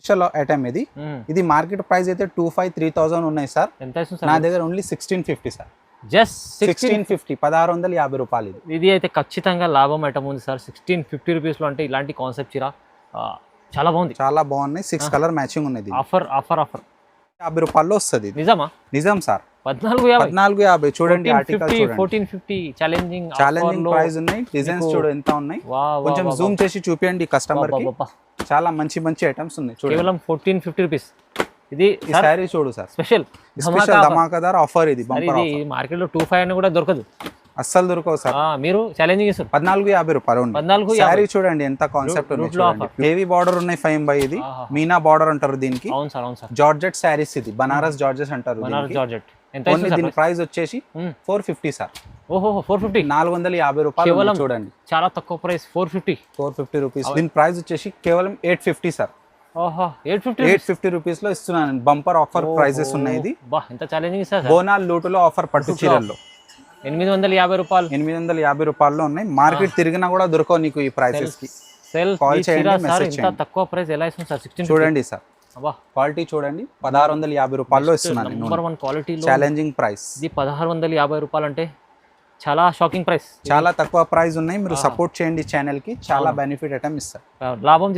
Special item ఇది. ఇది market price అయితే 25,000-3,000 ఉన్నాయి సార్. నా దగ్గర ఓన్లీ 1650 సార్. జస్ట్ 1650, 1650 రూపాయలు. ఇది అయితే ఖచ్చితంగా లాభం ఐటమ్ ఉంది సార్. 1650 రూపీస్లో అంటే ఇలాంటి కాన్సెప్ట్ చీర చాలా బాగుంది, చాలా బాగున్నాయి. 6 కలర్ మ్యాచింగ్ ఉన్నది. ఆఫర్ 50 రూపాయల్లో వస్తుంది. నిజమా? నిజం సార్. 1450 చూడండి. ఆర్టికల్ 1450 ఛాలెంజింగ్ ప్రైస్ ఉన్నాయి. డిజైన్స్ చూడు ఎంత ఉన్నాయి. కొంచెం జూమ్ చేసి చూపియండి కస్టమర్ కి. చాలా మంచి ఐటమ్స్ ఉన్నాయి. కేవలం 1450 రూపీస్. ఇది సారీ చూడు సార్, స్పెషల్ ధమాకాదార్ ఆఫర్. ఇది మార్కెట్ లో 25 అని కూడా దొరకదు, అస్సలు దొరకవు సార్. మీరు ఛాలెంజింగ్ ఇస్తారు. 1450 రూపాయలు. సారీ చూడండి ఎంత కాన్సెప్ట్ ఉంది. హెవీ బార్డర్ ఉన్నాయి. 5 బై ఇది మీనా బార్డర్ అంటారు దీనికి. అవును సార్, అవును సార్. జార్జెట్ సారీస్, ఇది బనారస్ జార్జెట్ అంటారు. దీని ప్రైస్ వచ్చేసి 450 సార్. ఓహో, 450, 450 రూపాయలు. చూడండి చాలా తక్కువ ప్రైస్. 450 రూపీస్. దీని ప్రైస్ వచ్చేసి కేవలం 850 సార్. 850 రూపీస్ లో ఇస్తున్నాను. బంపర్ ఆఫర్ ప్రైజెస్ ఉన్నాయి. ఇది ఎంత ఛాలెంజింగ్ సార్. బోనాల్ లూటులో ఆఫర్ పట్టు చీరల్లో 850 రూపాయలు. 850 రూపాయల్లో ఉన్నాయి. మార్కెట్ తిరిగినా కూడా దొరకవు నీకు ఈ ప్రైసెస్ కి. కాల్ చేయండి, మెసేజ్ చేయండి. తక్కువ ప్రైస్ ఎలా ఇస్తుంది సార్? 16 చూడండి సార్, క్వాలిటీ చూడండి. 1650 రూపాయల్లో ఇస్తున్నాను. Number 1 quality, challenging price. ఇది 1650 రూపాయలు అంటే చాలా షాకింగ్ ప్రైస్. చాలా తక్కువ ప్రైస్ ఉన్నాయి. మీరు సపోర్ట్ చేయండి ఛానల్ కి. చాలా బెనిఫిట్ ఐటమ్ ఇస్తారు. లాభం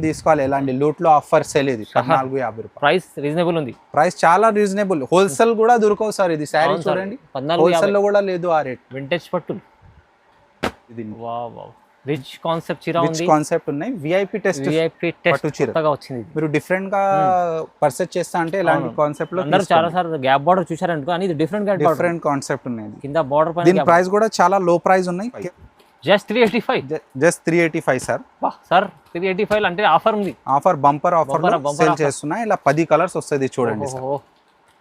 తీసుకోవాలి. ఎలాంటి లూట్ లో ఆఫర్ సేల్. ఇది 1450 రూపాయలు. ప్రైస్ రీజనబుల్ ఉంది. ప్రైస్ చాలా రీజనబుల్. హోల్సేల్ కూడా దొరకవు సార్. ఇది శారీ చూడండి, హోల్సేల్ లో కూడా లేదు ఆ రేట్. వింటేజ్ పట్టు. ఇది రిచ్ కాన్సెప్ట్ చీర ఉంది. రిచ్ కాన్సెప్ట్ ఉన్నాయి. విఐపి టెస్ట్ పట్టు చీర వచ్చింది. మీరు డిఫరెంట్ గా పర్చేస్ చేస్తా అంటే ఇలాంటి కాన్సెప్ట్ లో అందరూ చాలా సార్ గ్యాప్ బార్డర్ చూశారనుకో, అని ఇది డిఫరెంట్ కాన్సెప్ట్ ఉన్నాయి. కింద బార్డర్ పైన. దీని ప్రైస్ కూడా చాలా లో ప్రైస్ ఉన్నాయి. Just 385 sir. సార్ 385 అంటే ఆఫర్ ఉంది. ఆఫర్ బంపర్ ఆఫర్ సేల్ చేస్తున్నా. ఇలా 10 కలర్స్ వస్తుంది చూడండి.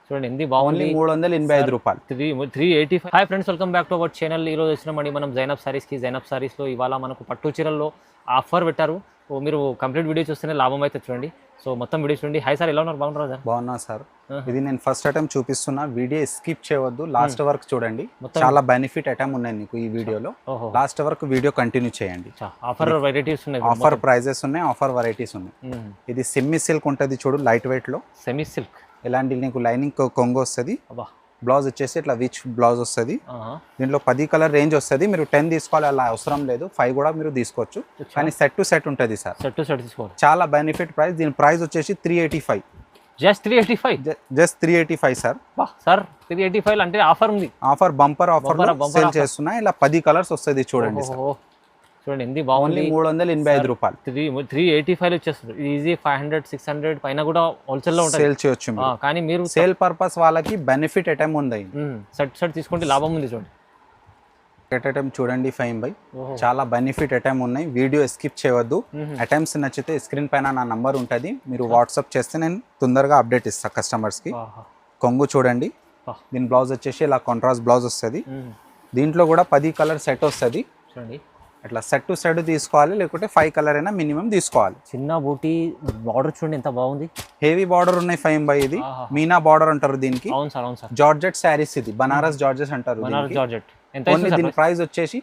చూడండి ఎంత బాగుంది. 385 రూపాయలు. 385. Hi friends, welcome back to our channel. ఈరోజు వచ్చినామండి మనం జైనబ్ సారీస్కి. జైనబ్ సారీస్లో ఇవాళ మనకు పట్టు చీరల్లో ఆఫర్ పెట్టారు. సో మీరు కంప్లీట్ వీడియో చూస్తేనే లాభం అయితే చూడండి. సో మొత్తం వీడియో చూడండి. హాయ్ సార్, ఎలా ఉన్నారు? బాగున్నారా సార్? బాగున్నా సార్. ఇది నేను ఫస్ట్ ఐటమ్ చూపిస్తున్నా. వీడియో స్కిప్ చేయవద్దు, లాస్ట్ వరకు చూడండి. చాలా బెనిఫిట్ ఐటమ్ ఉన్నాయి నీకు ఈ వీడియోలో. లాస్ట్ వరకు వీడియో కంటిన్యూ చేయండి. ఆఫర్ వెరైటీస్ ఉన్నాయి, ఆఫర్ ప్రైజెస్ ఉన్నాయి, ఆఫర్ వెరైటీస్ ఉన్నాయి. ఇది సెమీ సిల్క్ ఉంటుంది చూడు, లైట్ వెయిట్ లో. సెమీ సిల్క్ ఇలాంటి నీకు లైనింగ్ కొంగు వస్తుంది. బ్లౌజ్ వచ్చేసి ఇట్లా విచ్ బ్లౌజ్ వస్తుంది. దీంట్లో 10 కలర్ రేంజ్ వస్తుంది. మీరు 10 తీసుకోవాలి అలా అవసరం లేదు. 5 కూడా మీరు తీసుకోవచ్చు. కానీ సెట్ టు సెట్ ఉంటుంది సార్. సెట్ టు సెట్ తీసుకోవాలి. చాలా బెనిఫిట్ ప్రైస్. దీని ప్రైస్ వచ్చేసి 385. Just 385 sir. సార్ 385 అంటే ఆఫర్ ఉంది. ఆఫర్ బంపర్ ఆఫర్ సేల్ చేస్తున్నా. ఇలా 10 కలర్స్ వస్తుంది చూడండి. చూడండి ఎంత బాగుంది. 385 రూపాయలు. 385 వచ్చేస్తుంది. ఈజీ 500-600 పైన కూడా హోల్సేల్ లో సేల్ చేయొచ్చు. కానీ మీరు సేల్ పర్పస్ వాళ్ళకి బెనిఫిట్ ఐటమ్ ఉంది. సెట్ తీసుకుంటే లాభం ఉంది. చూడండి ఐటమ్ చూడండి. 5 బై చాలా బెనిఫిట్ ఐటమ్ ఉన్నాయి. వీడియో స్కిప్ చేయవద్దు. ఐటమ్స్ నచ్చితే స్క్రీన్ పైన నా నంబర్ ఉంటుంది. మీరు వాట్సాప్ చేస్తే నేను తొందరగా అప్డేట్ ఇస్తాను కస్టమర్స్ కి. కొంగు చూడండి. దీని బ్లౌజ్ వచ్చేసి ఇలా కాంట్రాస్ట్ బ్లౌజ్ వస్తుంది. దీంట్లో కూడా 10 కలర్ సెట్ వస్తుంది. చూడండి అట్లా సెట్ టు సెట్ తీసుకోవాలి, లేకుంటే 5 కలర్ అయినా మినిమం తీసుకోవాలి. చిన్న బూటీ బార్డర్ చూడండి ఎంత బాగుంది. హెవీ బార్డర్ ఉన్నాయి. 5 బై ఇది మీనా బార్డర్ అంటారు దీనికి. అవును సార్, అవును సార్. జార్జెట్ సారీస్. ఇది బనారస్ జార్జెట్ అంటారు. దీని ప్రైస్ వచ్చేసి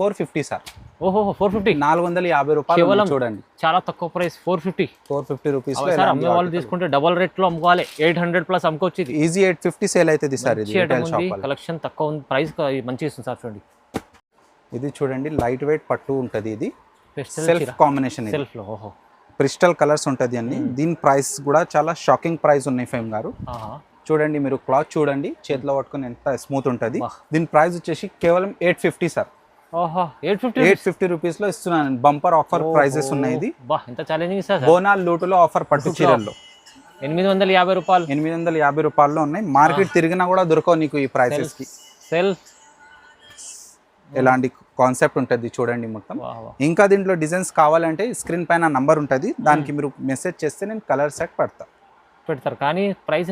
450 సార్. ఓహో, 450. 450 రూపాయలు. చూడండి చాలా తక్కువ ప్రైస్. 450 రూపీస్. అమ్మే వాళ్ళు తీసుకుంటే డబల్ రేట్ లో అమ్ముకోవాలి. 800 ప్లస్ అమ్ముకోవచ్చు. ఈజీ 850 సేల్ అవుతుంది సార్. ఇది కలెక్షన్ తక్కువ ఉంది, ప్రైస్ మంచిగా ఇస్తుంది సార్. చూడండి ఇది చూడండి, లైట్ వెయిట్ పట్టు ఉంటుంది. ఇది సెల్ఫ్ కాంబినేషన్. క్రిస్టల్ కలర్స్ ఉంటుంది అన్ని. దీని ప్రైస్ కూడా చాలా షాకింగ్ ప్రైస్ ఉన్నాయి ఫేమ్ గారు. చూడండి మీరు క్లాత్ చూడండి, చేతిలో పట్టుకుని ఎంత స్మూత్ ఉంటుంది. దీని ప్రైస్ వచ్చేసి కేవలం 850 సార్. 850 రూపీస్ లో ఇస్తున్నాను. బంపర్ ఆఫర్ ప్రైజెస్ ఉన్నాయి. ఇది ఎంత ఛాలెంజింగ్ సార్. బోనాల్ లూటులో ఆఫర్ పట్టు చీరల్లో 850 రూపాయలు. 850 రూపాయల్లో ఉన్నాయి. మార్కెట్ తిరిగినా కూడా దొరకవు నీకు ఈ ప్రైసెస్ కి. ఎలాంటి కాన్సెప్ట్ ఉంటుంది చూడండి మొత్తం. ఇంకా దీంట్లో డిజైన్స్ కావాలంటే స్క్రీన్ పైన నంబర్ ఉంటుంది, దానికి మీరు మెసేజ్ చేస్తే నేను కలర్ సెట్ పెడతారు. కానీ ప్రైస్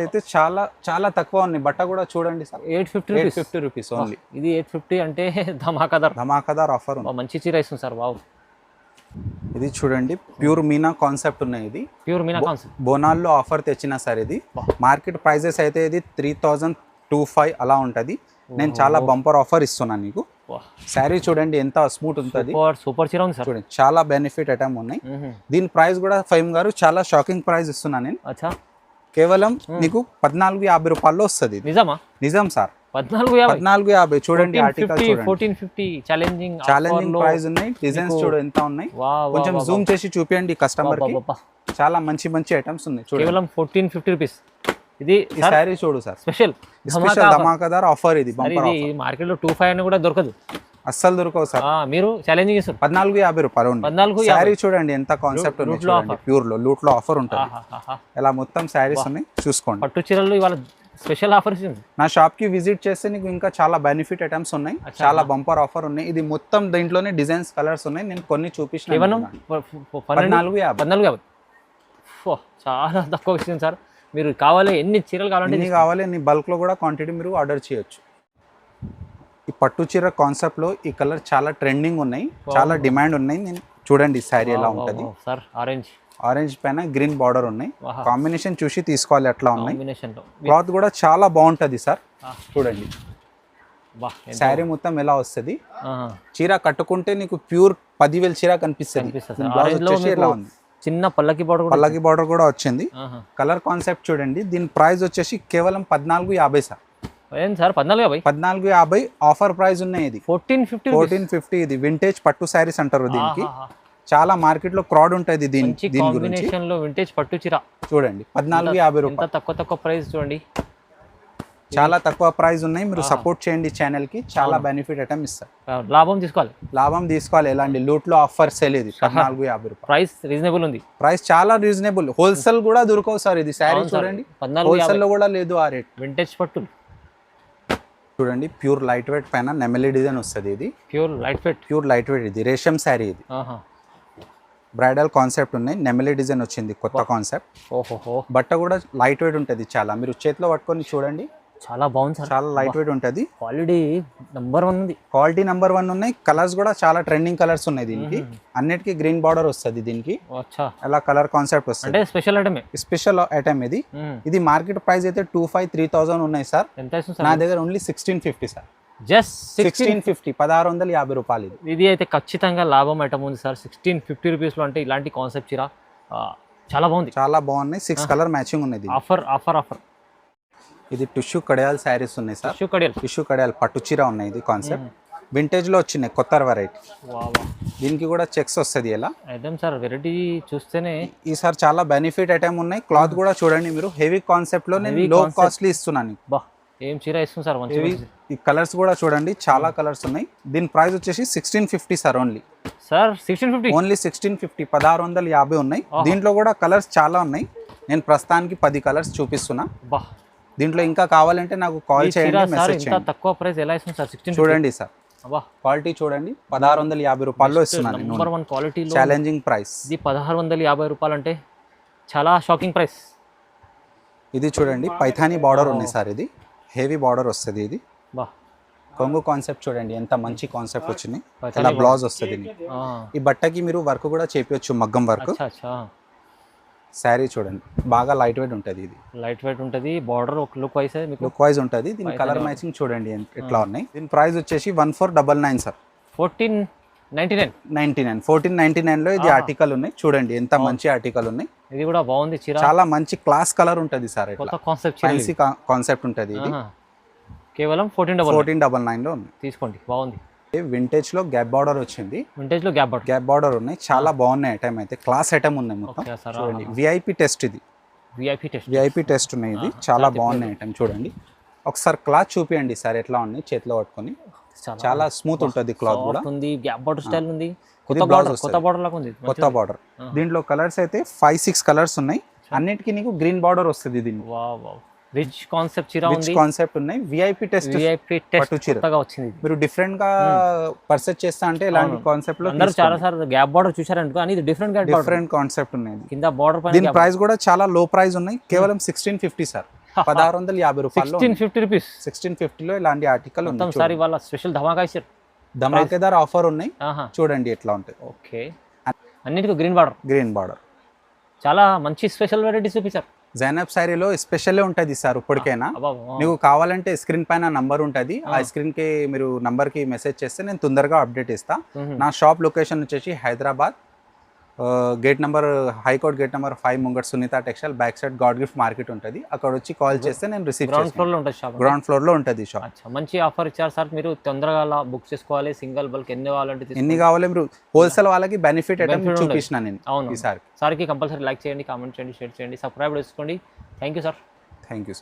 అయితే చాలా చాలా తక్కువ ఉన్నాయి. బట్ట కూడా చూడండి సార్, 850 రూపీస్ ఓన్లీ. ఇది 850 అంటే ధమాకాదార్ ఆఫర్. మంచి చీర ఇస్తుంది సార్. వావ్. ఇది చూడండి, ప్యూర్ మీనా కాన్సెప్ట్ ఉన్నాయి. ఇది ప్యూర్ మీనా కాన్సెప్ట్. బోనాల్లో ఆఫర్ తెచ్చిన సార్. ఇది మార్కెట్ ప్రైజెస్ అయితే ఇది 3025 అలా ఉంటుంది. నేను చాలా బంపర్ ఆఫర్ ఇస్తున్నాను నీకు. శారీ చూడండి ఎంత స్మూత్ ఉంటుంది, సూపర్ సూపర్ చీర ఉంది సార్. చూడండి చాలా బెనిఫిట్ ఐటమ్ ఉన్నాయి. దీని ప్రైస్ కూడా ఫైమ్ గారు చాలా షాకింగ్ ప్రైస్ ఇస్తున్నాను నేను. అచ్చా, కేవలం నీకు 1450 రూపాయల్లో వస్తుంది. నిజమా? నిజం సార్, 1450. చూడండి ఆర్టికల్ చూడండి, 1450 ఛాలెంజింగ్ ప్రైస్ ఉన్నాయి. డిజైన్స్ చూడు ఎంత ఉన్నాయి, కొంచెం జూమ్ చేసి చూపించండి కస్టమర్ కి. చాలా మంచి మంచి ఐటమ్స్ ఉన్నాయి చూడండి. కేవలం 1450 రూపీస్. ఇది ఈ శారీ చూడు సార్, స్పెషల్ ధమాకాదార్ ఆఫర్. ఇది బంపర్ ఆఫర్, మార్కెట్ లో 25 అని కూడా దొరకదు, అస్సలు దొరకవు సార్. మీరు ఛాలెంజింగ్ ఇస్తారు. 1450 రూపాయలు. 1450 శారీ చూడండి ఎంత కాన్సెప్ట్ ఉంది చూడండి. ప్యూర్ లో లూట్ లో ఆఫర్ ఉంటుంది. ఇలా మొత్తం శారీస్ ఉన్నాయి చూసుకోండి. పట్టు చీరలు ఇవాళ స్పెషల్ ఆఫర్స్ ఉంది. నా షాప్ కి విజిట్ చేస్తే నీకు ఇంకా చాలా బెనిఫిట్ ఐటమ్స్ ఉన్నాయి, చాలా బంపర్ ఆఫర్ ఉన్నాయి. ఇది మొత్తం దీంట్లోనే డిజైన్స్ కలర్స్ ఉన్నాయి, నేను కొన్ని చూపించిన. 1450. చాలా తక్కువ ఇస్తుంది సార్. మీరు కావాలి ఎన్ని చీరలు కావాలంటే ఎన్ని కావాలి ఎన్ని బల్క్ లో కూడా క్వాంటిటీ మీరు ఆర్డర్ చేయొచ్చు. ఈ పట్టు చీర కాన్సెప్ట్ లో ఈ కలర్ చాలా ట్రెండింగ్ ఉన్నాయి, చాలా డిమాండ్ ఉన్నాయి. నేను చూడండి శారీ ఎలా ఉంటది సార్. ఆరెంజ్ పైన గ్రీన్ బార్డర్ ఉన్నాయి, కాంబినేషన్ చూసి తీసుకోవాలి ఎట్లా ఉన్నాయి. క్లాత్ కూడా చాలా బాగుంటది సార్. చూడండి శారీ మొత్తం ఎలా వస్తుంది. చీర కట్టుకుంటే నీకు ప్యూర్ 10,000 చీర కనిపిస్తుంది. చిన్న పల్లకి బార్డర్ కూడా వచ్చింది. కలర్ కాన్సెప్ట్ చూడండి. దీని ప్రైస్ వచ్చేసి కేవలం 1450 సార్. సార్ 1450 ఆఫర్ ప్రైస్ ఉన్నాయి. ఇది 1450. ఇది వింటేజ్ పట్టు శారీస్ అంటారు దీనికి. చాలా మార్కెట్ లో క్రౌడ్ ఉంటుంది దీని గురించి. వింటేజ్ పట్టు చీర చూడండి 1450 రూపాయలు. తక్కువ ప్రైస్ చూడండి, చాలా తక్కువ ప్రైస్ ఉన్నాయి. మీరు సపోర్ట్ చేయండి ఛానల్ కి, చాలా బెనిఫిట్ ఐటమ్ ఇస్తారు. లాభం తీసుకోవాలి. ఎలాంటి లూట్ లో ఆఫర్ సేల్. ఇది 1450 రూపాయలు. ప్రైస్ రీజనబుల్ ఉంది. ప్రైస్ చాలా రీజనబుల్. హోల్సేల్ కూడా దొరకవు సార్. ఇది శారీ చూడండి, హోల్సేల్ లో కూడా లేదు ఆ రేట్. వింటేజ్ పట్టు చూడండి, ప్యూర్ లైట్ వెయిట్ పైన నెమలి డిజైన్ వస్తుంది. ఇది ప్యూర్ లైట్ వెయిట్. ఇది రేషం శారీ. ఇది బ్రైడల్ కాన్సెప్ట్ ఉన్నాయి, నెమలి డిజైన్ వచ్చింది కొత్త కాన్సెప్ట్. బట్ట కూడా లైట్ వెయిట్ ఉంటుంది చాలా. మీరు చేతిలో పట్టుకొని చూడండి, చాలా బాగుంది సార్. చాలా లైట్ వెయిట్ ఉంటుంది. క్వాలిటీ నెంబర్ 1 ఉంది. క్వాలిటీ నెంబర్ 1 ఉన్నాయి. కలర్స్ కూడా చాలా ట్రెండింగ్ కలర్స్ ఉన్నాయి దీనికి. అన్నిటికీ గ్రీన్ బార్డర్ వస్తుంది దీనికి. అలా కలర్ కాన్సెప్ట్ వస్తుంది. స్పెషల్ ఐటమ్ ఇది. ఇది మార్కెట్ ప్రైస్ అయితే 25,000-3,000 ఉన్నాయి సార్. నా దగ్గర ఓన్లీ 1650 సార్. జస్ట్ 1650, 1650 రూపాయలు. ఇది అయితే ఖచ్చితంగా లాభం ఐటమ్ ఉంది సార్. 1650 రూపీస్ లో అంటే ఇలాంటి కాన్సెప్ట్ చీర చాలా బాగుంది. చాలా బాగున్నాయి. 6 కలర్ మ్యాచింగ్ ఉన్నాయి. ఆఫర్. ఇది టిష్యూ కడియాల్ శారీస్ ఉన్నాయి సార్. టిష్యూ కడియాల్ పట్టు చీర ఉన్నాయి. ఇది కాన్సెప్ట్ వింటేజ్ లో వచ్చినాయి, కొత్త వెరైటీ. దీనికి కూడా చెక్స్ వస్తుంది. ఎలా ఐటమ్ సార్, వెరైటీ చూస్తేనే ఈసారి చాలా బెనిఫిట్ ఐటమ్ ఉన్నాయి. క్లాత్ కూడా చూడండి మీరు, హెవీ కాన్సెప్ట్ లో నేను లో కాస్ట్లీ ఇస్తున్నాను. ఏం చీర ఇస్తుంది సార్. ఈ కలర్స్ కూడా చూడండి, చాలా కలర్స్ ఉన్నాయి. దీని ప్రైస్ వచ్చేసి 1650 సార్. ఓన్లీ 1650. 1650 ఉన్నాయి. దీంట్లో కూడా కలర్స్ చాలా ఉన్నాయి. నేను ప్రస్తుతానికి 10 కలర్స్ చూపిస్తున్నా. దీంట్లో ఇంకా కావాలంటే నాకు కాల్ చేయండి, మెసేజ్ చేయండి. తక్కువ ప్రైస్ ఎలా ఇస్తుంది సార్? 16 చూడండి సార్, క్వాలిటీ చూడండి. 1650 రూపాయల్లో ఇస్తున్నాను. Number 1 quality, challenging price. ఇది 1650 రూపాయలు అంటే చాలా షాకింగ్ ప్రైస్. ఇది చూడండి, పైథానీ బార్డర్ ఉంది సార్. ఇది హెవీ బార్డర్ వస్తుంది. ఇది కొంగు కాన్సెప్ట్ చూడండి, ఎంత మంచి కాన్సెప్ట్ వచ్చింది. ఇలా బ్లౌజ్ వస్తుంది. ఈ బట్టకి మీరు వర్క్ కూడా చేపించచ్చు, మగ్గం వర్క్. శారీ చూడండి, బాగా లైట్ వెయిట్ ఉంటుంది. ఇది లైట్ వెయిట్ ఉంటుంది. బార్డర్ ఒక లుక్ వైజ్ ఉంటుంది. దీని కలర్ మ్యాచింగ్ చూడండి ఎట్లా ఉన్నాయి. దీని ప్రైస్ వచ్చేసి 1499 సార్. 1499 లో ఇది ఆర్టికల్ ఉన్నాయి. చూడండి ఎంత మంచి ఆర్టికల్ ఉన్నాయి. ఇది కూడా బాగుంది చీర. చాలా మంచి క్లాస్ కలర్ ఉంటుంది సార్. ఫ్యాన్సీ కాన్సెప్ట్ ఉంటుంది. ఇది కేవలం 1499 లో ఉంది. తీసుకోండి, బాగుంది. వింటేజ్ లో గ్యాప్ బార్డర్ వచ్చింది. గ్యాప్ బార్డర్ ఉన్నాయి. చాలా బాగున్నాయి ఐటమ్ అయితే. క్లాస్ ఐటమ్ ఉన్నాయి మొత్తం. చూడండి, విఐపి టెస్ట్. ఇది విఐపి టెస్ట్ ఉన్నాయి. ఇది చాలా బాగున్నాయి ఐటమ్. చూడండి ఒకసారి క్లాత్ చూపియండి సార్ ఎట్లా ఉన్నాయి. చేతిలో పట్టుకొని చాలా స్మూత్ ఉంటుంది. క్లాత్ కూడా గ్యాప్ బార్డర్ స్టైల్ ఉంది. కొత్త బార్డర్. దీంట్లో కలర్స్ అయితే 5-6 కలర్స్ ఉన్నాయి. అన్నిటికీ నీకు గ్రీన్ బార్డర్ వస్తుంది. దీన్ని రిచ్ కాన్సెప్ట్ చీర ఉంది. కాన్సెప్ట్ ఉన్నాయి. విఐపి టెస్ట్ పట్టు చీర వచ్చింది. మీరు డిఫరెంట్ గా పర్చేస్ చేస్తా అంటే ఇలాంటి కాన్సెప్ట్ లో అందరూ చాలా సార్ గ్యాప్ బార్డర్ చూశారనుకో, అని ఇది డిఫరెంట్ కాన్సెప్ట్ ఉన్నాయి. కింద బార్డర్ పైన. దీని ప్రైస్ కూడా చాలా లో ప్రైస్ ఉన్నాయి. కేవలం 1650 సార్. 1650 రూపాయలు. 1650 లో ఇలాంటి ఆర్టికల్ ఉంది. సార్ ఇవాళ స్పెషల్ ధమాకా ఇచ్చారు. ధమాకేదార్ ఆఫర్ ఉన్నాయి. చూడండి ఎట్లా ఉంటుంది. ఓకే, అన్నిటికీ గ్రీన్ బార్డర్. చాలా చాలా మంచి స్పెషల్ వెరైటీస్ చూపించారు. జైనబ్ శారీలో స్పెషల్ ఉంటుంది సార్ ఇప్పటికైనా. అబ్బా నీకు కావాలంటే స్క్రీన్ పైన నంబర్ ఉంటుంది, ఆ స్క్రీన్కి మీరు నంబర్కి మెసేజ్ చేస్తే నేను తొందరగా అప్డేట్ ఇస్తా. నా షాప్ లొకేషన్ వచ్చేసి Hyderabad, gate number high court gate number 5 ముంగట్ Sunitha textile back side god gift market ఉంటుంది. అక్కడ వచ్చి కాల్ చేస్తే నేను రిసీవ్ గ్రౌండ్ చేస్తాను. ఫ్లోర్లో ఉంటుంది షాప్. గ్రౌండ్ ఫ్లోర్లో ఉంటుంది షాప్. అచ్చా, మంచి ఆఫర్ ఇచ్చారు సార్. మీరు తొందరగా అలా బుక్ చేసుకోవాలి. సింగిల్ బల్క్ ఎన్ని కావాలంటే ఎన్ని కావాలి మీరు హోల్సేల్ వాళ్ళకి బెనిఫిట్ ఐటమ్ చూపించిన నేను అవును ఈసారి. సార్కి కంపల్సరీ లైక్ చేయండి, కామెంట్ చేయండి, షేర్ చేయండి, సబ్స్క్రైబ్ చేసుకోండి. Thank you sir. Thank you.